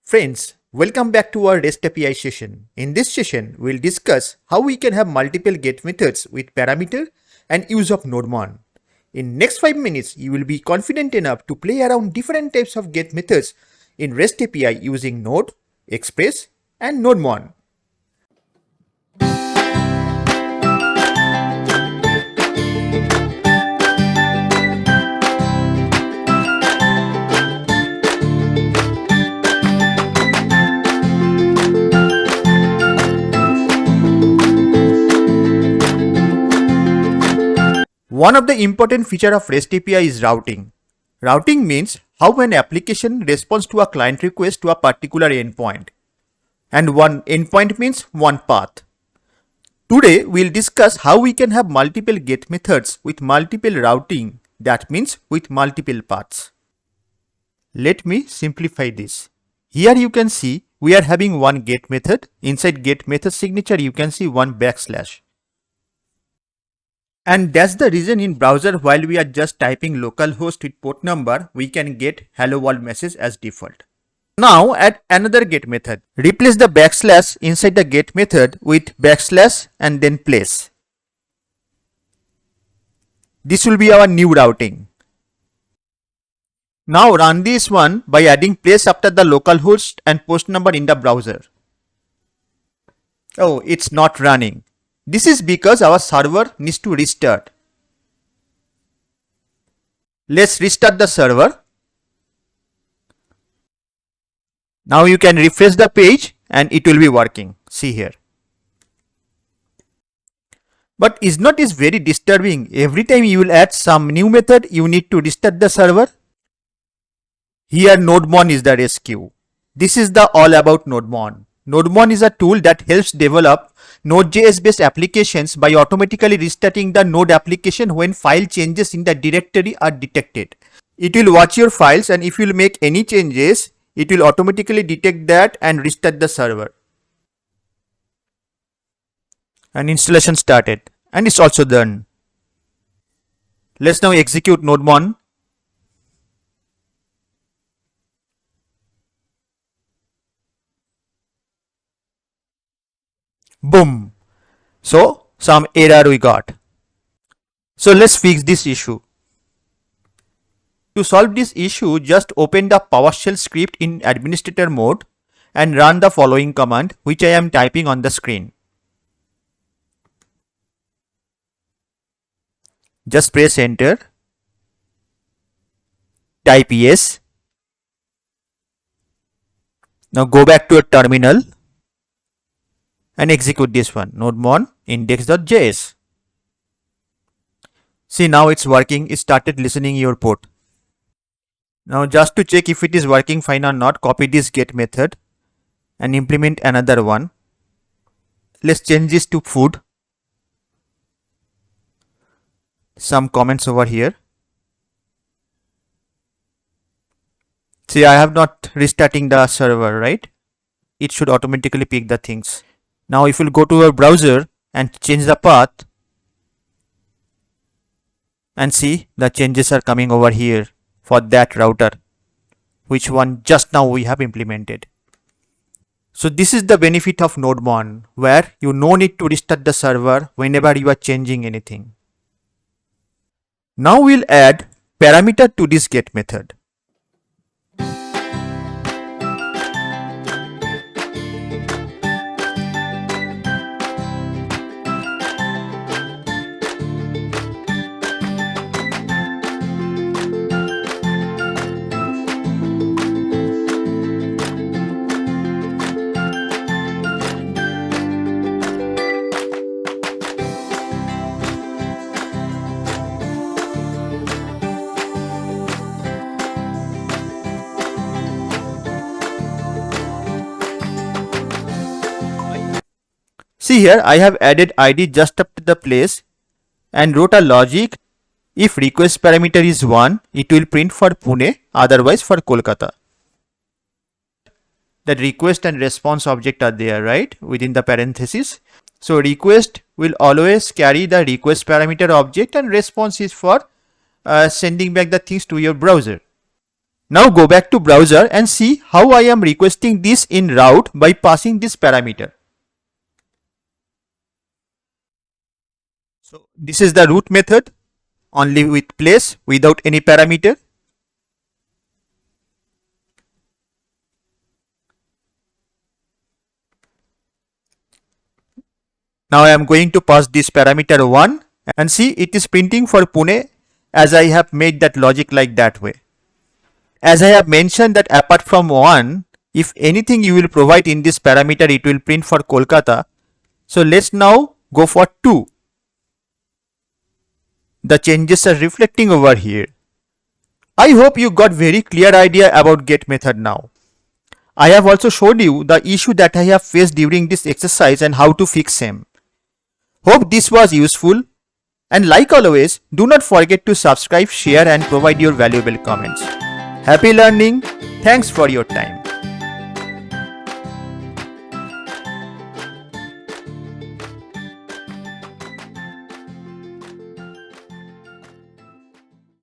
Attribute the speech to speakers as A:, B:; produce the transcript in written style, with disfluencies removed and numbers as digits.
A: Friends, welcome back to our REST API session. In this session, we'll discuss how we can have multiple GET methods with parameter and use of nodemon. In next 5 minutes, you will be confident enough to play around different types of GET methods in REST API using Node, Express, and nodemon. One of the important features of REST API is routing. Routing means how an application responds to a client request to a particular endpoint. And one endpoint means one path. Today, we'll discuss how we can have multiple GET methods with multiple routing, that means with multiple paths. Let me simplify this. Here you can see we are having one GET method. Inside GET method signature, you can see one backslash. And that's the reason in browser while we are just typing localhost with port number, we can get hello world message as default. Now add another GET method. Replace the backslash inside the GET method with backslash and then place. This will be our new routing. Now run this one by adding place after the localhost and post number in the browser. Oh, it's not running. This is because our server needs to restart. Let's restart the server. Now you can refresh the page and it will be working. See here. But is not this very disturbing? Every time you will add some new method, you need to restart the server. Here nodemon is the rescue. This is the all about nodemon. Nodemon is a tool that helps develop Node.js based applications by automatically restarting the Node application when file changes in the directory are detected. It will watch your files, and if you make any changes, it will automatically detect that and restart the server. And installation started, and it's also done. Let's now execute nodemon. Boom. So some error we got. So let's fix this issue. To solve this issue, just open the PowerShell script in administrator mode and run the following command, which I am typing on the screen. Just press enter. Type yes. Now go back to your terminal and execute this one, nodemon index.js. See, now it's working. It started listening your port. Now just to check if it is working fine or not, copy this GET method and implement another one. Let's change this to food. Some comments over here. See, I have not restarting the server, right? It should automatically pick the things. Now if you go to your browser and change the path, and see the changes are coming over here for that router, which one just now we have implemented. So this is the benefit of nodemon, where you no need to restart the server whenever you are changing anything. Now we'll add parameter to this GET method. See here, I have added ID just up to the place and wrote a logic. If request parameter is 1, it will print for Pune, otherwise for Kolkata. The request and response object are there, right, within the parenthesis. So request will always carry the request parameter object and response is for sending back the things to your browser. Now go back to browser and see how I am requesting this in route by passing this parameter. So this is the root method, only with place without any parameter. Now I am going to pass this parameter 1 and see it is printing for Pune as I have made that logic like that way. As I have mentioned that apart from 1, if anything you will provide in this parameter, it will print for Kolkata. So let's now go for 2. The changes are reflecting over here. I hope you got very clear idea about get method now. I have also showed you the issue that I have faced during this exercise and how to fix them. Hope this was useful, and like always, do not forget to subscribe, share and provide your valuable comments. Happy learning. Thanks for your time.